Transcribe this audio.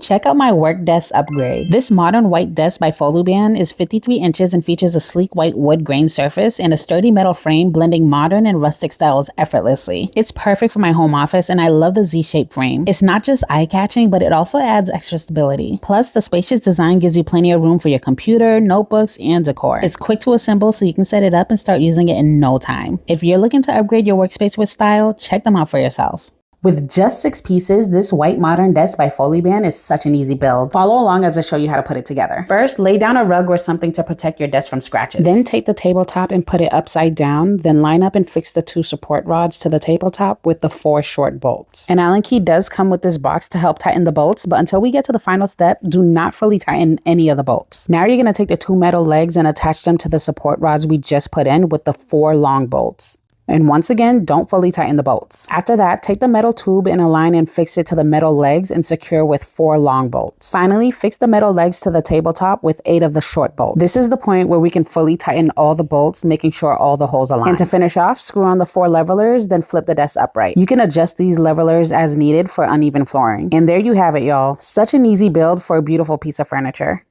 check out my work desk upgrade. This modern white desk by FOLUBAN is 53 inches and features a sleek white wood grain surface and a sturdy metal frame, blending modern and rustic styles effortlessly. It's perfect for my home office, and I love the Z-shaped frame. It's not just eye-catching, but it also adds extra stability. Plus, the spacious design gives you plenty of room for your computer, notebooks, and decor. It's quick to assemble, so you can set it up and start using it in no time. If you're looking to upgrade your workspace with style, check them out for yourself. With just 6 pieces, this white modern desk by FOLUBAN is such an easy build. Follow along as I show you how to put it together. First, lay down a rug or something to protect your desk from scratches. Then take the tabletop and put it upside down. Then line up and fix the 2 support rods to the tabletop with the 4 short bolts. An Allen key does come with this box to help tighten the bolts, but until we get to the final step, do not fully tighten any of the bolts. Now you're going to take the 2 metal legs and attach them to the support rods we just put in with the 4 long bolts. And once again, don't fully tighten the bolts. After that, take the metal tube and align and fix it to the metal legs and secure with 4 long bolts. Finally, fix the metal legs to the tabletop with 8 of the short bolts. This is the point where we can fully tighten all the bolts, making sure all the holes align. And to finish off, screw on the 4 levelers, then flip the desk upright. You can adjust these levelers as needed for uneven flooring. And there you have it, y'all. Such an easy build for a beautiful piece of furniture.